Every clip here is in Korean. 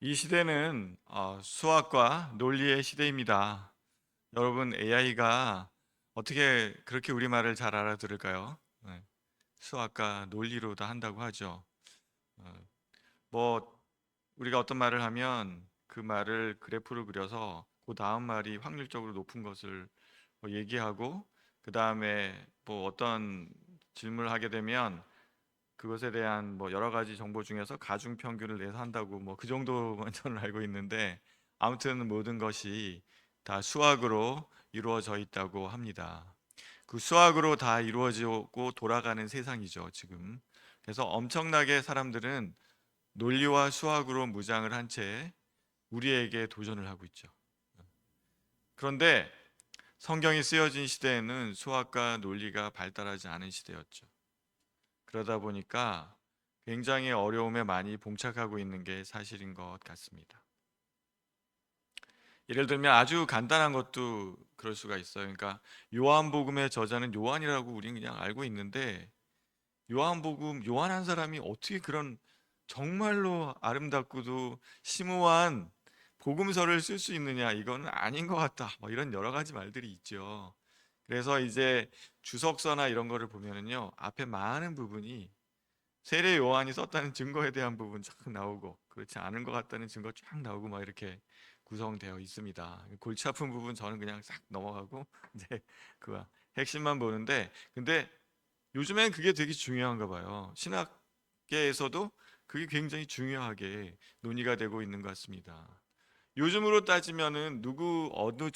이 시대는 수학과 논리의 시대입니다. 여러분, AI가 어떻게 그렇게 우리말을 잘 알아들을까요? 네, 수학과 논리로 다 한다고 하죠. 어, 뭐 우리가 어떤 말을 하면 그 말을 그래프로 그려서 그 다음 말이 확률적으로 높은 것을 얘기하고, 그 다음에 뭐 어떤 질문을 하게 되면 그것에 대한 뭐 여러 가지 정보 중에서 가중 평균을 내서 한다고, 뭐 그 정도만 저는 알고 있는데, 아무튼 모든 것이 다 수학으로 이루어져 있다고 합니다. 그 수학으로 다 이루어지고 돌아가는 세상이죠, 지금. 그래서 엄청나게 사람들은 논리와 수학으로 무장을 한 채 우리에게 도전을 하고 있죠. 그런데 성경이 쓰여진 시대에는 수학과 논리가 발달하지 않은 시대였죠. 그러다 보니까 굉장히 어려움에 많이 봉착하고 있는 게 사실인 것 같습니다. 예를 들면 아주 간단한 것도 그럴 수가 있어요. 그러니까 요한복음의 저자는 요한이라고 우리는 그냥 알고 있는데, 요한복음 요한 한 사람이 어떻게 그런 정말로 아름답고도 심오한 복음서를 쓸 수 있느냐, 이거는 아닌 것 같다, 뭐 이런 여러 가지 말들이 있죠. 그래서 이제 주석서나 이런 거를 보면은요, 앞에 많은 부분이 세례 요한이 썼다는 증거에 대한 부분 쫙 나오고, 그렇지 않은 것 같다는 증거 쫙 나오고, 막 이렇게 구성되어 있습니다. 골치 아픈 부분 저는 그냥 싹 넘어가고 이제 그 핵심만 보는데, 근데 요즘엔 그게 되게 중요한가 봐요. 신학계에서도 그게 굉장히 중요하게 논의가 되고 있는 것 같습니다. 요즘으로 따지면은 누구 어느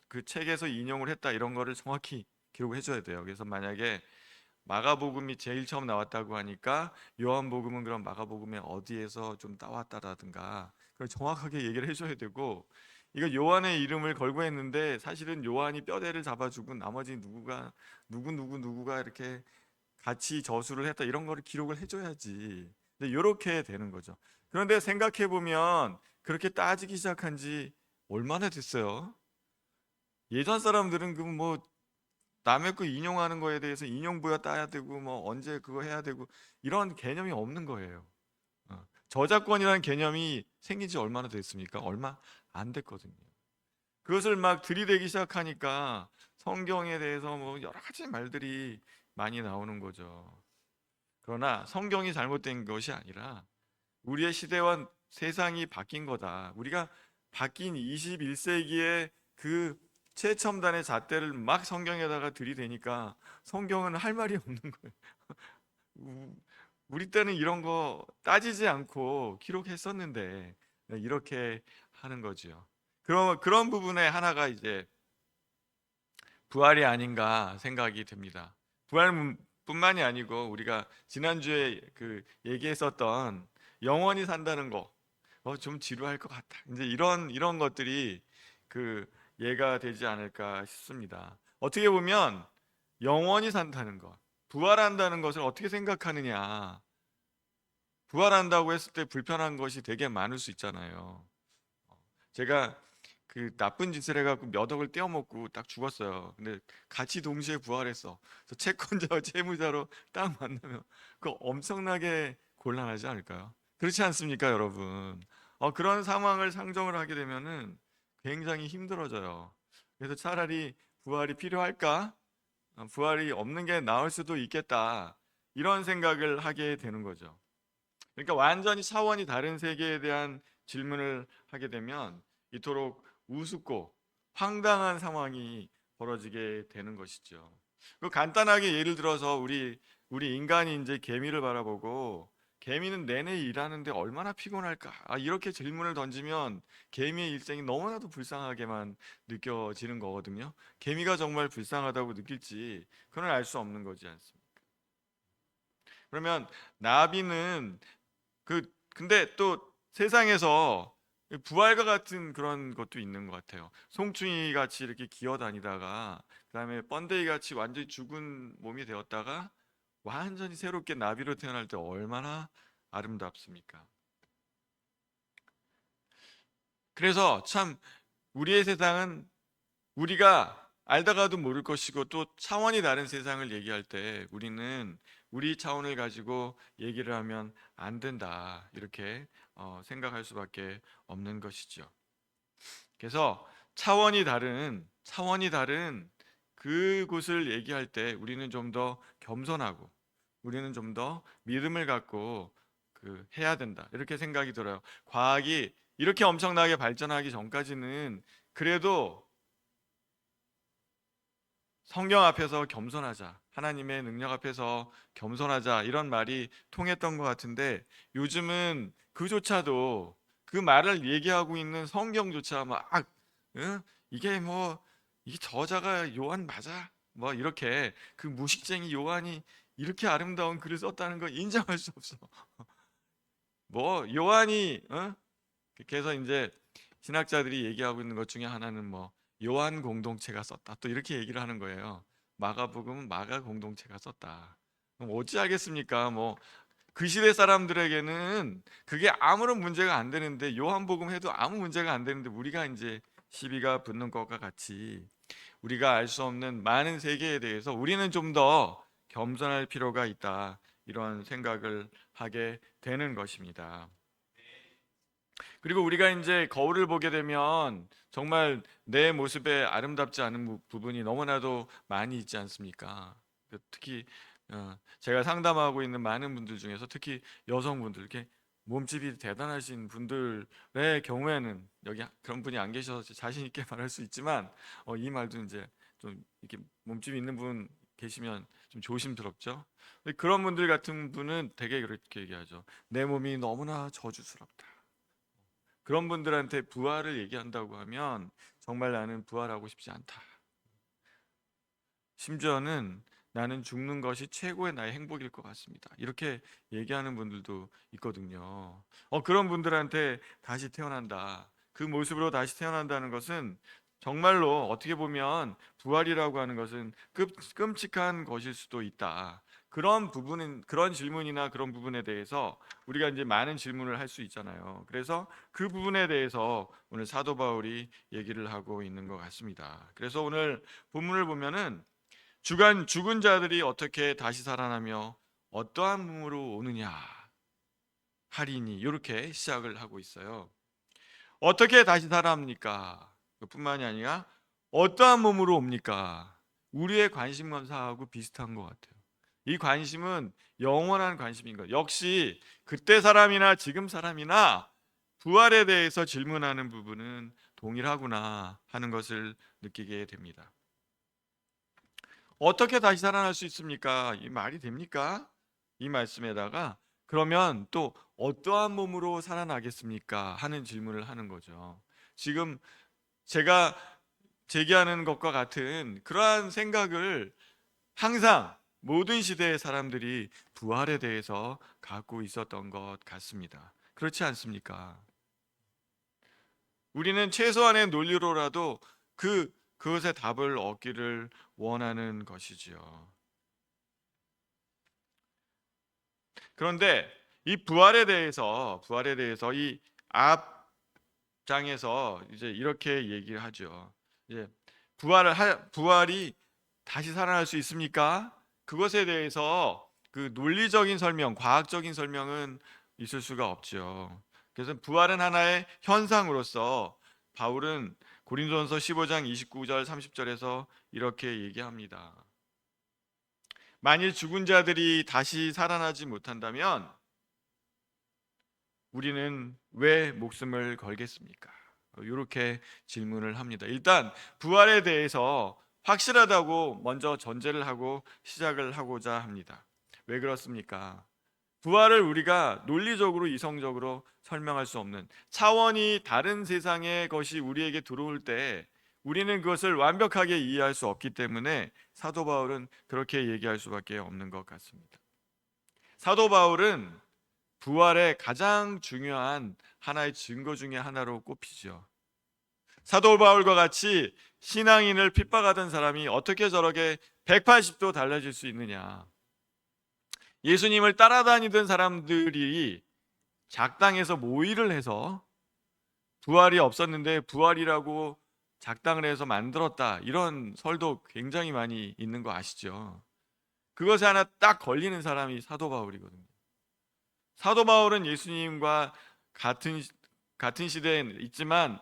그 책에서 인용을 했다 이런 거를 정확히 기록해 줘야 돼요. 그래서 만약에 마가복음이 제일 처음 나왔다고 하니까 요한복음은 그럼 마가복음에 어디에서 좀 따왔다라든가 그걸 정확하게 얘기를 해줘야 되고, 이거 요한의 이름을 걸고 했는데 사실은 요한이 뼈대를 잡아주고 나머지 누구가 이렇게 같이 저수를 했다 이런 거를 기록을 해줘야지. 근데 이렇게 되는 거죠. 그런데 생각해 보면 그렇게 따지기 시작한 지 얼마나 됐어요? 예전 사람들은 그 뭐 남의 거 인용하는 거에 대해서 인용부여 따야 되고, 뭐 언제 그거 해야 되고, 이런 개념이 없는 거예요. 저작권이라는 개념이 생긴 지 얼마나 됐습니까? 얼마 안 됐거든요. 그것을 막 들이대기 시작하니까 성경에 대해서 뭐 여러 가지 말들이 많이 나오는 거죠. 그러나 성경이 잘못된 것이 아니라 우리의 시대와 세상이 바뀐 거다. 우리가 바뀐 21세기의 그 최첨단의 잣대를 막 성경에다가 들이대니까 성경은 할 말이 없는 거예요. 우- 우리 때는 이런 거 따지지 않고 기록했었는데 이렇게 하는 거지요. 그런 부분에 하나가 이제 부활이 아닌가 생각이 듭니다. 부활뿐만이 아니고 우리가 지난주에 그 얘기했었던 영원히 산다는 거, 좀 지루할 것 같다. 이제 이런 것들이 그 예가 되지 않을까 싶습니다. 어떻게 보면 영원히 산다는 것, 부활한다는 것을 어떻게 생각하느냐. 부활한다고 했을 때 불편한 것이 되게 많을 수 있잖아요. 제가 그 나쁜 짓을 해갖고 몇 억을 떼어먹고 딱 죽었어요. 근데 같이 동시에 부활했어. 그래서 채권자와 채무자로 딱 만나면 그 엄청나게 곤란하지 않을까요? 그렇지 않습니까, 여러분? 그런 상황을 상정을 하게 되면은 굉장히 힘들어져요. 그래서 차라리 부활이 필요할까? 부활이 없는 게 나을 수도 있겠다. 이런 생각을 하게 되는 거죠. 그러니까 완전히 차원이 다른 세계에 대한 질문을 하게 되면 이토록 우습고 황당한 상황이 벌어지게 되는 것이죠. 그 간단하게 예를 들어서 우리 인간이 이제 개미를 바라보고, 개미는 내내 일하는데 얼마나 피곤할까? 이렇게 질문을 던지면 개미의 일생이 너무나도 불쌍하게만 느껴지는 거거든요. 개미가 정말 불쌍하다고 느낄지 그건 알 수 없는 거지 않습니까? 그러면 나비는 근데 또 세상에서 부활과 같은 그런 것도 있는 것 같아요. 송충이 같이 이렇게 기어다니다가 그다음에 번데기 같이 완전히 죽은 몸이 되었다가 완전히 새롭게 나비로 태어날 때 얼마나 아름답습니까? 그래서 참 우리의 세상은 우리가 알다가도 모를 것이고 또 차원이 다른 세상을 얘기할 때 우리는 우리 차원을 가지고 얘기를 하면 안 된다, 이렇게 생각할 수밖에 없는 것이죠. 그래서 차원이 다른 그곳을 얘기할 때 우리는 좀 더 겸손하고 우리는 좀 더 믿음을 갖고 해야 된다, 이렇게 생각이 들어요. 과학이 이렇게 엄청나게 발전하기 전까지는 그래도 성경 앞에서 겸손하자, 하나님의 능력 앞에서 겸손하자, 이런 말이 통했던 것 같은데 요즘은 그조차도 그 말을 얘기하고 있는 성경조차 막 응? 이게 뭐 이게 저자가 요한 맞아? 뭐 이렇게 그 무식쟁이 요한이 이렇게 아름다운 글을 썼다는 걸 인정할 수 없어. 뭐 요한이 그래서 이제 신학자들이 얘기하고 있는 것 중에 하나는 뭐 요한 공동체가 썼다, 또 이렇게 얘기를 하는 거예요. 마가복음은 마가 공동체가 썼다. 그럼 어찌 알겠습니까? 뭐 그 시대 사람들에게는 그게 아무런 문제가 안 되는데, 요한복음 해도 아무 문제가 안 되는데 우리가 이제 시비가 붙는 것과 같이 우리가 알 수 없는 많은 세계에 대해서 우리는 좀 더 겸손할 필요가 있다, 이런 생각을 하게 되는 것입니다. 그리고 우리가 이제 거울을 보게 되면 정말 내 모습에 아름답지 않은 부분이 너무나도 많이 있지 않습니까? 특히 제가 상담하고 있는 많은 분들 중에서 특히 여성분들, 이렇게 몸집이 대단하신 분들의 경우에는, 여기 그런 분이 안 계셔서 자신 있게 말할 수 있지만 이 말도 이제 좀 이렇게 몸집이 있는 분 계시면 좀 조심스럽죠. 근데 그런 분들 같은 분은 되게 그렇게 얘기하죠. 내 몸이 너무나 저주스럽다. 그런 분들한테 부활을 얘기한다고 하면 정말 나는 부활하고 싶지 않다, 심지어는 나는 죽는 것이 최고의 나의 행복일 것 같습니다, 이렇게 얘기하는 분들도 있거든요. 그런 분들한테 다시 태어난다, 그 모습으로 다시 태어난다는 것은 정말로 어떻게 보면 부활이라고 하는 것은 끔찍한 것일 수도 있다. 그런 질문이나 그런 부분에 대해서 우리가 이제 많은 질문을 할 수 있잖아요. 그래서 그 부분에 대해서 오늘 사도 바울이 얘기를 하고 있는 것 같습니다. 그래서 오늘 본문을 보면은 주간 죽은 자들이 어떻게 다시 살아나며 어떠한 몸으로 오느냐 하리니, 이렇게 시작을 하고 있어요. 어떻게 다시 살아납니까? 그뿐만이 아니라 어떠한 몸으로 옵니까? 우리의 관심사하고 비슷한 것 같아요. 이 관심은 영원한 관심인 것. 역시 그때 사람이나 지금 사람이나 부활에 대해서 질문하는 부분은 동일하구나 하는 것을 느끼게 됩니다. 어떻게 다시 살아날 수 있습니까? 이 말이 됩니까? 이 말씀에다가 그러면 또 어떠한 몸으로 살아나겠습니까? 하는 질문을 하는 거죠. 지금 제가 제기하는 것과 같은 그러한 생각을 항상 모든 시대의 사람들이 부활에 대해서 갖고 있었던 것 같습니다. 그렇지 않습니까? 우리는 최소한의 논리로라도 그것의 답을 얻기를 원하는 것이지요. 그런데 이 부활에 대해서 이 앞장에서 이제 이렇게 얘기를 하죠. 이제 부활이 다시 살아날 수 있습니까? 그것에 대해서 그 논리적인 설명, 과학적인 설명은 있을 수가 없죠. 그래서 부활은 하나의 현상으로서 바울은 고린도전서 15장 29절 30절에서 이렇게 얘기합니다. 만일 죽은 자들이 다시 살아나지 못한다면 우리는 왜 목숨을 걸겠습니까? 이렇게 질문을 합니다. 일단 부활에 대해서 확실하다고 먼저 전제를 하고 시작을 하고자 합니다. 왜 그렇습니까? 부활을 우리가 논리적으로 이성적으로 설명할 수 없는, 차원이 다른 세상의 것이 우리에게 들어올 때 우리는 그것을 완벽하게 이해할 수 없기 때문에 사도 바울은 그렇게 얘기할 수밖에 없는 것 같습니다. 사도 바울은 부활의 가장 중요한 하나의 증거 중에 하나로 꼽히죠. 사도 바울과 같이 신앙인을 핍박하던 사람이 어떻게 저렇게 180도 달라질 수 있느냐. 예수님을 따라다니던 사람들이 작당에서 모의를 해서 부활이 없었는데 부활이라고 작당을 해서 만들었다, 이런 설도 굉장히 많이 있는 거 아시죠? 그것에 하나 딱 걸리는 사람이 사도 바울이거든요. 사도 바울은 예수님과 같은 시대에 있지만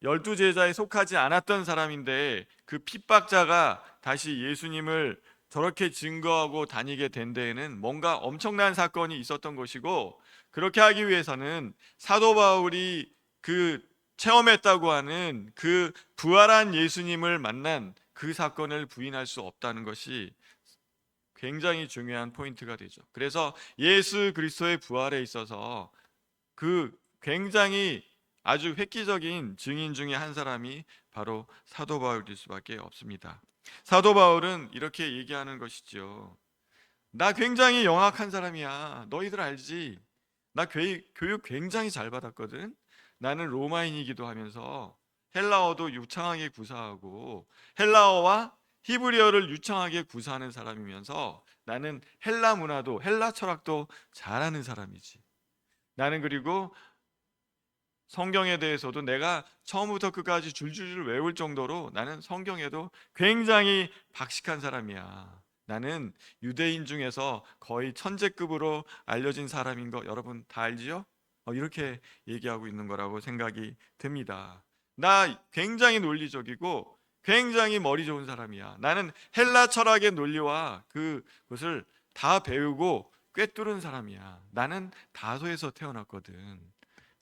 열두 제자에 속하지 않았던 사람인데, 그 핍박자가 다시 예수님을 저렇게 증거하고 다니게 된 데에는 뭔가 엄청난 사건이 있었던 것이고, 그렇게 하기 위해서는 사도 바울이 그 체험했다고 하는 그 부활한 예수님을 만난 그 사건을 부인할 수 없다는 것이 굉장히 중요한 포인트가 되죠. 그래서 예수 그리스도의 부활에 있어서 그 굉장히 아주 획기적인 증인 중에 한 사람이 바로 사도 바울일 수밖에 없습니다. 사도 바울은 이렇게 얘기하는 것이죠. 나 굉장히 영악한 사람이야. 너희들 알지? 나 교육 굉장히 잘 받았거든. 나는 로마인이기도 하면서 헬라어도 유창하게 구사하고 헬라어와 히브리어를 유창하게 구사하는 사람이면서 나는 헬라 문화도 헬라 철학도 잘하는 사람이지. 나는 그리고 성경에 대해서도 내가 처음부터 끝까지 줄줄줄 외울 정도로 나는 성경에도 굉장히 박식한 사람이야. 나는 유대인 중에서 거의 천재급으로 알려진 사람인 거 여러분 다 알지요? 이렇게 얘기하고 있는 거라고 생각이 듭니다. 나 굉장히 논리적이고 굉장히 머리 좋은 사람이야. 나는 헬라 철학의 논리와 그것을 다 배우고 꿰뚫은 사람이야. 나는 다소에서 태어났거든.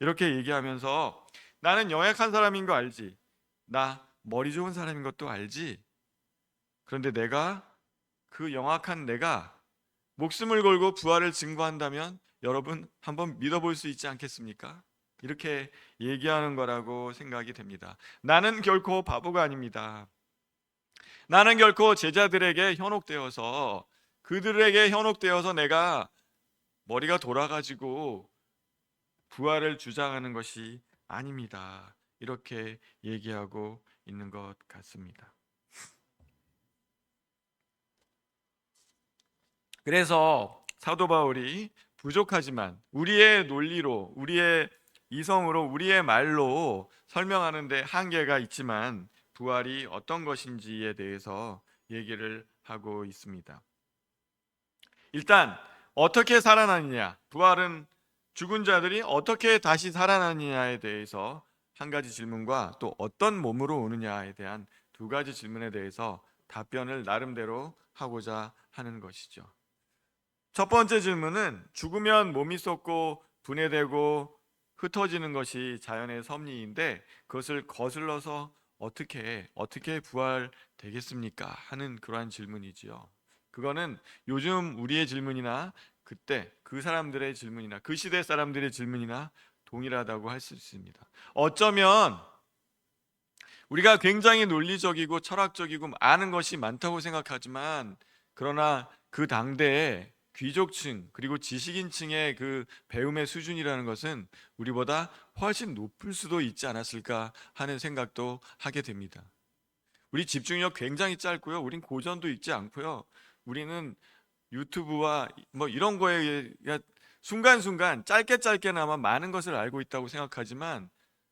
이렇게 얘기하면서 나는 영약한 사람인 거 알지? 나 머리 좋은 사람인 것도 알지? 그런데 그 영악한 내가 목숨을 걸고 부활을 증거한다면 여러분 한번 믿어볼 수 있지 않겠습니까? 이렇게 얘기하는 거라고 생각이 됩니다. 나는 결코 바보가 아닙니다. 나는 결코 제자들에게 현혹되어서 그들에게 현혹되어서 내가 머리가 돌아가지고 부활을 주장하는 것이 아닙니다. 이렇게 얘기하고 있는 것 같습니다. 그래서 사도 바울이 부족하지만 우리의 논리로, 우리의 이성으로, 우리의 말로 설명하는데 한계가 있지만 부활이 어떤 것인지에 대해서 얘기를 하고 있습니다. 일단 어떻게 살아나느냐, 부활은 죽은 자들이 어떻게 다시 살아나느냐에 대해서 한 가지 질문과 또 어떤 몸으로 오느냐에 대한 두 가지 질문에 대해서 답변을 나름대로 하고자 하는 것이죠. 첫 번째 질문은 죽으면 몸이 썩고 분해되고 흩어지는 것이 자연의 섭리인데 그것을 거슬러서 어떻게 부활되겠습니까? 하는 그러한 질문이지요. 그거는 요즘 우리의 질문이나 그때 그 사람들의 질문이나 그 시대 사람들의 질문이나 동일하다고 할 수 있습니다. 어쩌면 우리가 굉장히 논리적이고 철학적이고 아는 것이 많다고 생각하지만, 그러나 그 당대의 귀족층 그리고 지식인층의 그 배움의 수준이라는 것은 우리보다 훨씬 높을 수도 있지 않았을까 하는 생각도 하게 됩니다. 우리 집중력 굉장히 짧고요. 우린 고전도 읽지 않고요. 우리는 유튜브와 뭐 이런 거에 순간순간 짧게나마 많은 것을 알고 있다고 생각하지만,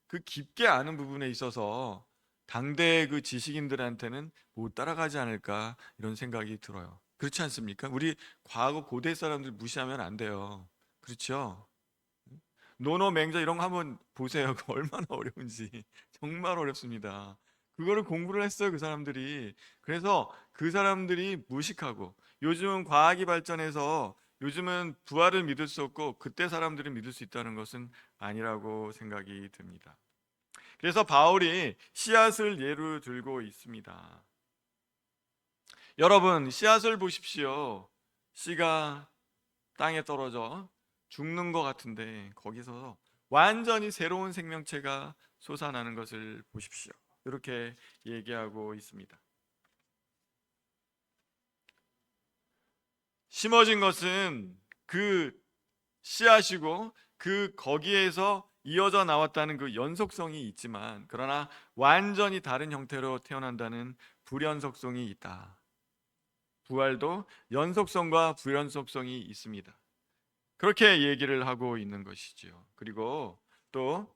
그 깊게 아는 부분에 있어서 당대의 그 지식인들한테는 못 따라가지 않을까 이런 생각이 들어요. 그렇지 않습니까? 우리 과거 고대 사람들 무시하면 안 돼요. 그렇죠? 노노 맹자 이런 거 한번 보세요. 그 얼마나 어려운지. 정말 어렵습니다. 그거를 공부를 했어요, 그 사람들이. 그래서 그 사람들이 무식하고, 요즘은 과학이 발전해서 요즘은 부활을 믿을 수 없고 그때 사람들은 믿을 수 있다는 것은 아니라고 생각이 듭니다. 그래서 바울이 씨앗을 예로 들고 있습니다. 여러분, 씨앗을 보십시오. 씨가 땅에 떨어져 죽는 것 같은데 거기서 완전히 새로운 생명체가 솟아나는 것을 보십시오. 이렇게 얘기하고 있습니다. 심어진 것은 그 씨앗이고 거기에서 이어져 나왔다는 그 연속성이 있지만, 그러나 완전히 다른 형태로 태어난다는 불연속성이 있다. 부활도 연속성과 불연속성이 있습니다. 그렇게 얘기를 하고 있는 것이지요. 그리고 또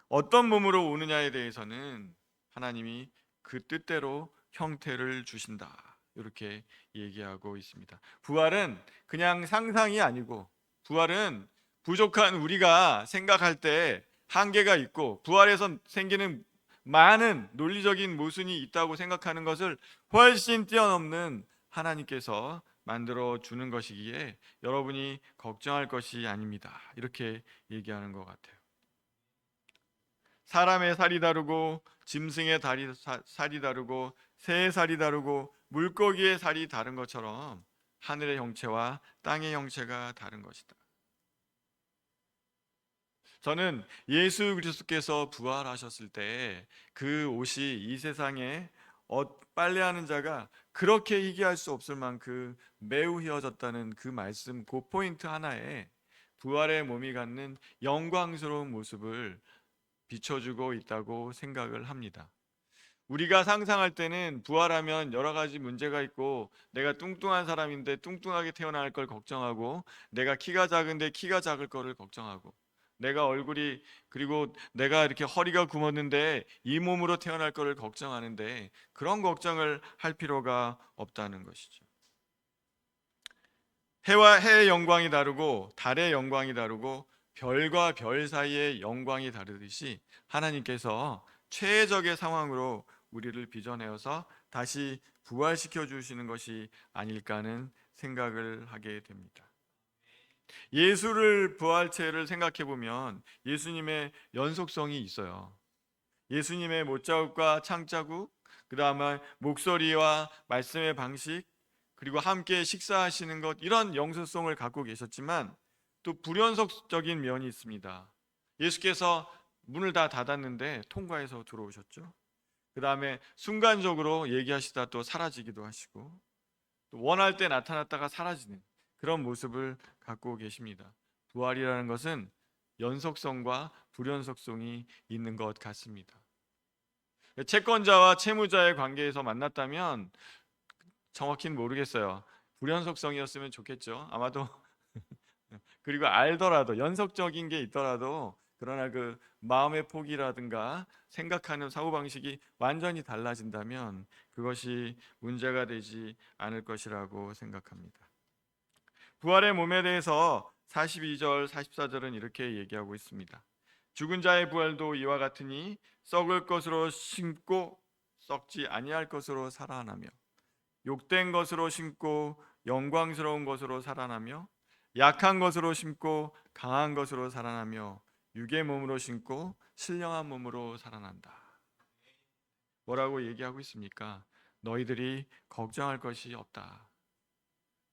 어떤 몸으로 오느냐에 대해서는 하나님이 그 뜻대로 형태를 주신다. 이렇게 얘기하고 있습니다. 부활은 그냥 상상이 아니고, 부활은 부족한 우리가 생각할 때 한계가 있고, 부활에서 생기는 많은 논리적인 모순이 있다고 생각하는 것을 훨씬 뛰어넘는 하나님께서 만들어 주는 것이기에 여러분이 걱정할 것이 아닙니다. 이렇게 얘기하는 것 같아요. 사람의 살이 다르고 짐승의 살이 다르고 새의 살이 다르고 물고기의 살이 다른 것처럼 하늘의 형체와 땅의 형체가 다른 것이다. 저는 예수 그리스도께서 부활하셨을 때 그 옷이 이 세상에 빨래하는 자가 그렇게 희귀할 수 없을 만큼 매우 휘어졌다는 그 말씀, 그 포인트 하나에 부활의 몸이 갖는 영광스러운 모습을 비춰주고 있다고 생각을 합니다. 우리가 상상할 때는 부활하면 여러 가지 문제가 있고, 내가 뚱뚱한 사람인데 뚱뚱하게 태어날 걸 걱정하고, 내가 키가 작은데 키가 작을 거를 걱정하고, 내가 얼굴이, 그리고 내가 이렇게 허리가 굽었는데 이 몸으로 태어날 거를 걱정하는데, 그런 걱정을 할 필요가 없다는 것이죠. 해와 해의 영광이 다르고 달의 영광이 다르고 별과 별 사이의 영광이 다르듯이 하나님께서 최적의 상황으로 우리를 빚어내어서 다시 부활시켜 주시는 것이 아닐까 하는 생각을 하게 됩니다. 예수를 부활체를 생각해 보면 예수님의 연속성이 있어요. 예수님의 못자국과 창자국, 그 다음에 목소리와 말씀의 방식, 그리고 함께 식사하시는 것, 이런 영속성을 갖고 계셨지만 또 불연속적인 면이 있습니다. 예수께서 문을 다 닫았는데 통과해서 들어오셨죠. 그 다음에 순간적으로 얘기하시다 또 사라지기도 하시고, 또 원할 때 나타났다가 사라지는 그런 모습을 갖고 계십니다. 부활이라는 것은 연속성과 불연속성이 있는 것 같습니다. 채권자와 채무자의 관계에서 만났다면 정확히는 모르겠어요. 불연속성이었으면 좋겠죠. 아마도. 그리고 알더라도 연속적인 게 있더라도, 그러나 그 마음의 폭이라든가 생각하는 사고방식이 완전히 달라진다면 그것이 문제가 되지 않을 것이라고 생각합니다. 부활의 몸에 대해서 42절, 44절은 이렇게 얘기하고 있습니다. 죽은 자의 부활도 이와 같으니 썩을 것으로 심고 썩지 아니할 것으로 살아나며, 욕된 것으로 심고 영광스러운 것으로 살아나며, 약한 것으로 심고 강한 것으로 살아나며, 육의 몸으로 심고 신령한 몸으로 살아난다. 뭐라고 얘기하고 있습니까? 너희들이 걱정할 것이 없다.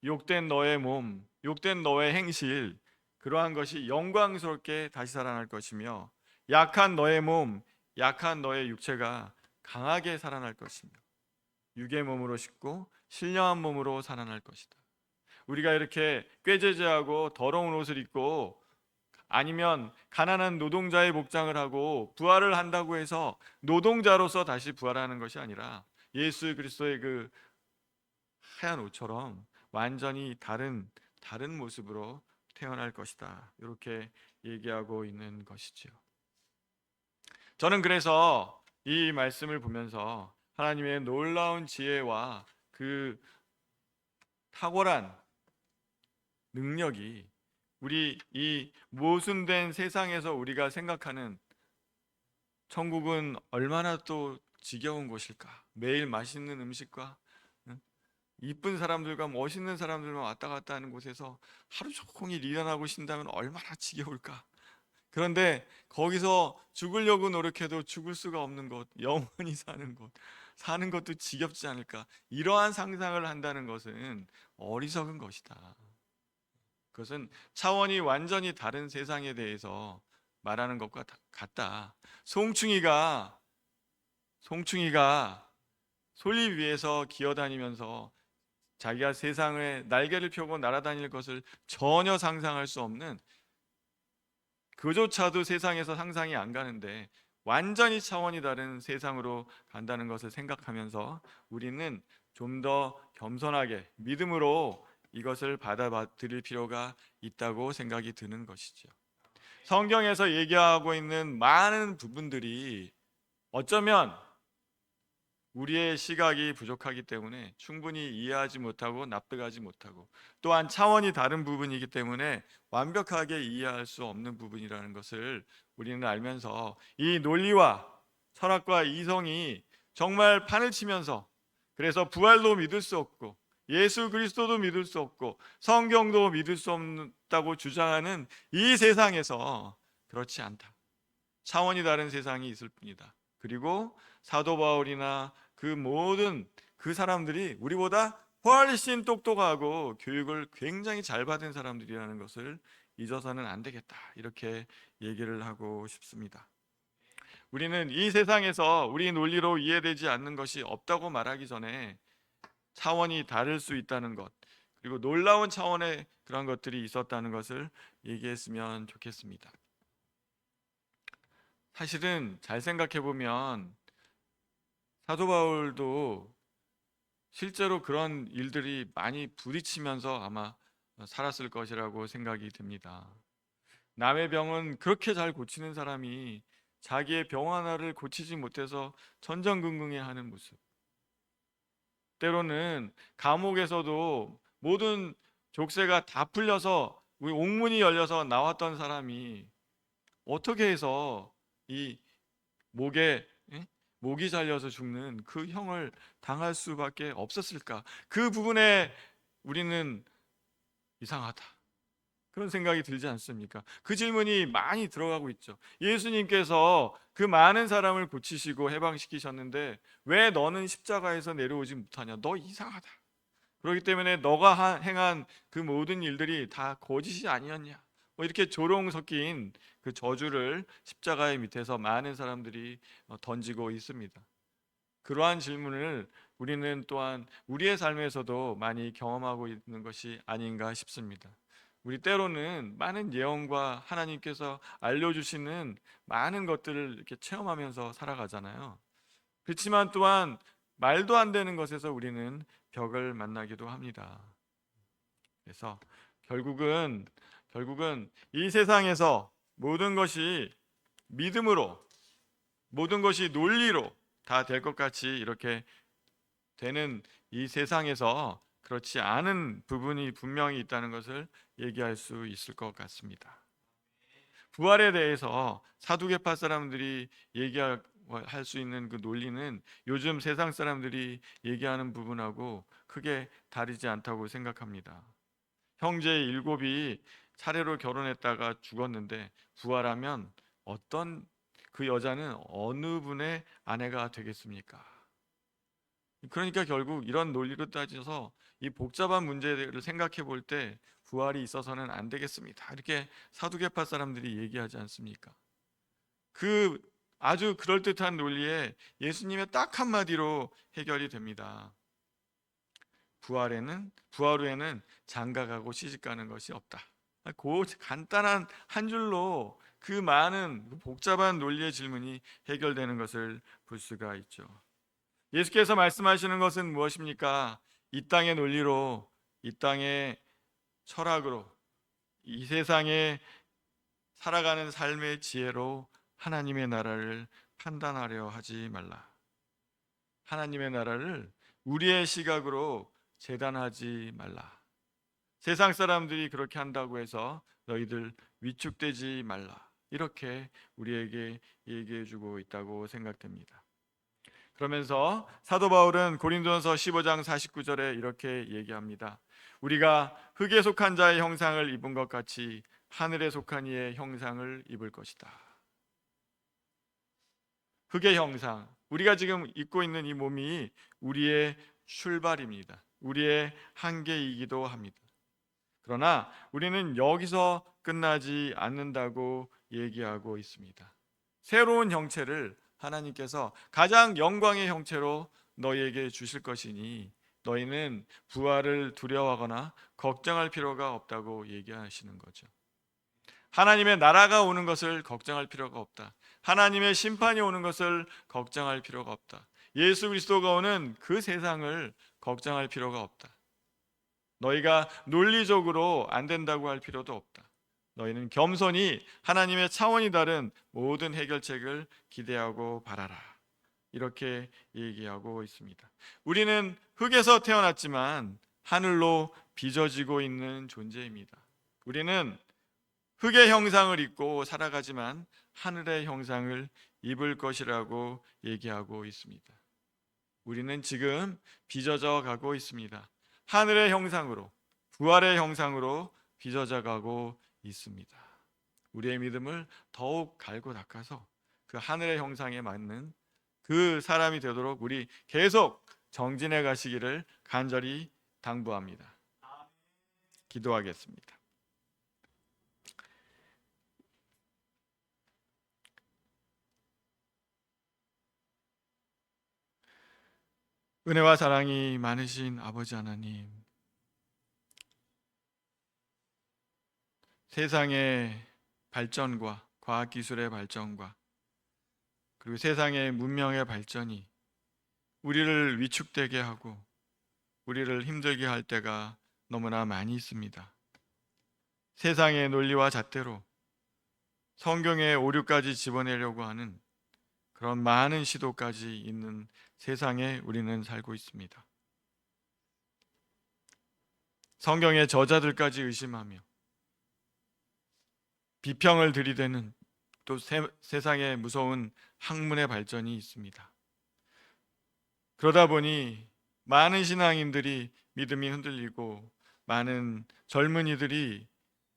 욕된 너의 몸, 욕된 너의 행실, 그러한 것이 영광스럽게 다시 살아날 것이며, 약한 너의 몸, 약한 너의 육체가 강하게 살아날 것이며, 육의 몸으로 싣고 신령한 몸으로 살아날 것이다. 우리가 이렇게 꾀죄죄하고 더러운 옷을 입고, 아니면 가난한 노동자의 복장을 하고 부활을 한다고 해서 노동자로서 다시 부활하는 것이 아니라 예수 그리스도의 그 하얀 옷처럼 완전히 다른 모습으로 태어날 것이다. 이렇게 얘기하고 있는 것이죠. 저는 그래서 이 말씀을 보면서 하나님의 놀라운 지혜와 그 탁월한 능력이 우리 이 모순된 세상에서 우리가 생각하는 천국은 얼마나 또 지겨운 곳일까? 매일 맛있는 음식과 이쁜 사람들과 멋있는 사람들만 왔다 갔다 하는 곳에서 하루 종일 일어나고 쉰다면 얼마나 지겨울까? 그런데 거기서 죽으려고 노력해도 죽을 수가 없는 곳, 영원히 사는 곳, 사는 것도 지겹지 않을까? 이러한 상상을 한다는 것은 어리석은 것이다. 그것은 차원이 완전히 다른 세상에 대해서 말하는 것과 같다. 송충이가 솔잎 위에서 기어다니면서 자기가 세상에 날개를 펴고 날아다닐 것을 전혀 상상할 수 없는, 그조차도 세상에서 상상이 안 가는데 완전히 차원이 다른 세상으로 간다는 것을 생각하면서 우리는 좀 더 겸손하게 믿음으로 이것을 받아들일 필요가 있다고 생각이 드는 것이죠. 성경에서 얘기하고 있는 많은 부분들이 어쩌면 우리의 시각이 부족하기 때문에 충분히 이해하지 못하고 납득하지 못하고, 또한 차원이 다른 부분이기 때문에 완벽하게 이해할 수 없는 부분이라는 것을 우리는 알면서, 이 논리와 철학과 이성이 정말 판을 치면서, 그래서 부활도 믿을 수 없고 예수 그리스도도 믿을 수 없고 성경도 믿을 수 없다고 주장하는 이 세상에서 그렇지 않다, 차원이 다른 세상이 있을 뿐이다. 그리고 사도 바울이나 그 모든 그 사람들이 우리보다 훨씬 똑똑하고 교육을 굉장히 잘 받은 사람들이라는 것을 잊어서는 안 되겠다, 이렇게 얘기를 하고 싶습니다. 우리는 이 세상에서 우리 논리로 이해되지 않는 것이 없다고 말하기 전에 차원이 다를 수 있다는 것, 그리고 놀라운 차원의 그런 것들이 있었다는 것을 얘기했으면 좋겠습니다. 사실은 잘 생각해 보면 사도 바울도 실제로 그런 일들이 많이 부딪히면서 아마 살았을 것이라고 생각이 듭니다. 남의 병은 그렇게 잘 고치는 사람이 자기의 병 하나를 고치지 못해서 전전긍긍해하는 모습. 때로는 감옥에서도 모든 족쇄가 다 풀려서 우리 옥문이 열려서 나왔던 사람이 어떻게 해서 이 목에 목이 잘려서 죽는 그 형을 당할 수밖에 없었을까? 그 부분에 우리는 이상하다, 그런 생각이 들지 않습니까? 그 질문이 많이 들어가고 있죠. 예수님께서 그 많은 사람을 고치시고 해방시키셨는데 왜 너는 십자가에서 내려오지 못하냐? 너 이상하다. 그렇기 때문에 너가 행한 그 모든 일들이 다 거짓이 아니었냐? 뭐 이렇게 조롱 섞인 그 저주를 십자가의 밑에서 많은 사람들이 던지고 있습니다. 그러한 질문을 우리는 또한 우리의 삶에서도 많이 경험하고 있는 것이 아닌가 싶습니다. 우리 때로는 많은 예언과 하나님께서 알려주시는 많은 것들을 이렇게 체험하면서 살아가잖아요. 그렇지만 또한 말도 안 되는 것에서 우리는 벽을 만나기도 합니다. 그래서 결국은 이 세상에서 모든 것이 믿음으로, 모든 것이 논리로 다 될 것 같이 이렇게 되는 이 세상에서 그렇지 않은 부분이 분명히 있다는 것을 얘기할 수 있을 것 같습니다. 부활에 대해서 사두개파 사람들이 얘기할 수 있는 그 논리는 요즘 세상 사람들이 얘기하는 부분하고 크게 다르지 않다고 생각합니다. 형제 7이 차례로 결혼했다가 죽었는데 부활하면 어떤 그 여자는 어느 분의 아내가 되겠습니까? 그러니까 결국 이런 논리로 따져서 이 복잡한 문제를 생각해 볼 때 부활이 있어서는 안 되겠습니다, 이렇게 사두개파 사람들이 얘기하지 않습니까? 그 아주 그럴듯한 논리에 예수님의 딱 한마디로 해결이 됩니다. 부활 후에는 장가가고 시집가는 것이 없다. 그 간단한 한 줄로 그 많은 복잡한 논리의 질문이 해결되는 것을 볼 수가 있죠. 예수께서 말씀하시는 것은 무엇입니까? 이 땅의 논리로, 이 땅의 철학으로, 이 세상에 살아가는 삶의 지혜로 하나님의 나라를 판단하려 하지 말라. 하나님의 나라를 우리의 시각으로 재단하지 말라. 세상 사람들이 그렇게 한다고 해서 너희들 위축되지 말라, 이렇게 우리에게 얘기해 주고 있다고 생각됩니다. 그러면서 사도 바울은 고린도전서 15장 49절에 이렇게 얘기합니다. 우리가 흙에 속한 자의 형상을 입은 것 같이 하늘에 속한 이의 형상을 입을 것이다. 흙의 형상, 우리가 지금 입고 있는 이 몸이 우리의 출발입니다. 우리의 한계이기도 합니다. 그러나 우리는 여기서 끝나지 않는다고 얘기하고 있습니다. 새로운 형체를 하나님께서 가장 영광의 형체로 너희에게 주실 것이니 너희는 부활을 두려워하거나 걱정할 필요가 없다고 얘기하시는 거죠. 하나님의 나라가 오는 것을 걱정할 필요가 없다. 하나님의 심판이 오는 것을 걱정할 필요가 없다. 예수 그리스도가 오는 그 세상을 걱정할 필요가 없다. 너희가 논리적으로 안 된다고 할 필요도 없다. 너희는 겸손히 하나님의 차원이 다른 모든 해결책을 기대하고 바라라. 이렇게 얘기하고 있습니다. 우리는 흙에서 태어났지만 하늘로 빚어지고 있는 존재입니다. 우리는 흙의 형상을 입고 살아가지만 하늘의 형상을 입을 것이라고 얘기하고 있습니다. 우리는 지금 빚어져 가고 있습니다. 하늘의 형상으로, 부활의 형상으로 빚어져 가고 있습니다. 우리의 믿음을 더욱 갈고 닦아서 그 하늘의 형상에 맞는 그 사람이 되도록 우리 계속 정진해 가시기를 간절히 당부합니다. 기도하겠습니다. 은혜와 사랑이 많으신 아버지 하나님, 세상의 발전과 과학기술의 발전과 그리고 세상의 문명의 발전이 우리를 위축되게 하고 우리를 힘들게 할 때가 너무나 많이 있습니다. 세상의 논리와 잣대로 성경의 오류까지 집어내려고 하는 그런 많은 시도까지 있는 세상에 우리는 살고 있습니다. 성경의 저자들까지 의심하며 비평을 들이대는 또 세상의 무서운 학문의 발전이 있습니다. 그러다 보니 많은 신앙인들이 믿음이 흔들리고 많은 젊은이들이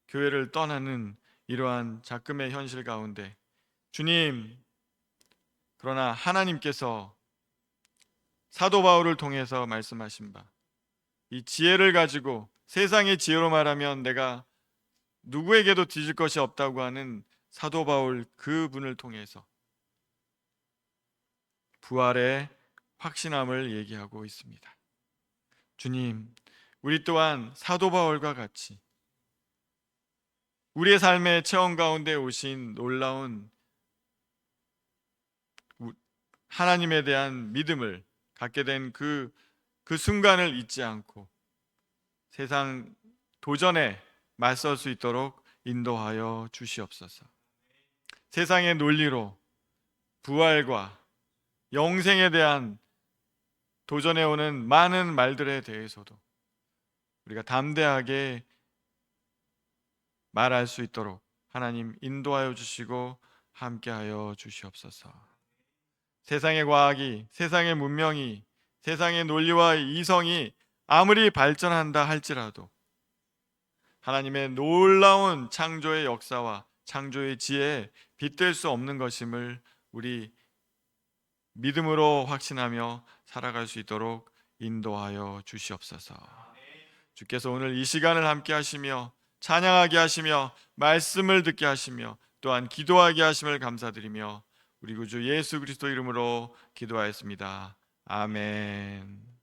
교회를 떠나는 이러한 작금의 현실 가운데 주님, 그러나 하나님께서 사도 바울을 통해서 말씀하신 바 이 지혜를 가지고 세상의 지혜로 말하면 내가 누구에게도 뒤질 것이 없다고 하는 사도 바울 그분을 통해서 부활의 확신함을 얘기하고 있습니다. 주님, 우리 또한 사도 바울과 같이 우리의 삶의 체험 가운데 오신 놀라운 하나님에 대한 믿음을 갖게 된 그 순간을 잊지 않고 세상 도전에 맞설 수 있도록 인도하여 주시옵소서. 세상의 논리로 부활과 영생에 대한 도전해 오는 많은 말들에 대해서도 우리가 담대하게 말할 수 있도록 하나님 인도하여 주시고 함께하여 주시옵소서. 세상의 과학이, 세상의 문명이, 세상의 논리와 이성이 아무리 발전한다 할지라도 하나님의 놀라운 창조의 역사와 창조의 지혜에 빗댈 수 없는 것임을 우리 믿음으로 확신하며 살아갈 수 있도록 인도하여 주시옵소서. 주께서 오늘 이 시간을 함께 하시며 찬양하게 하시며 말씀을 듣게 하시며 또한 기도하게 하심을 감사드리며 우리 구주 예수 그리스도 이름으로 기도하였습니다. 아멘.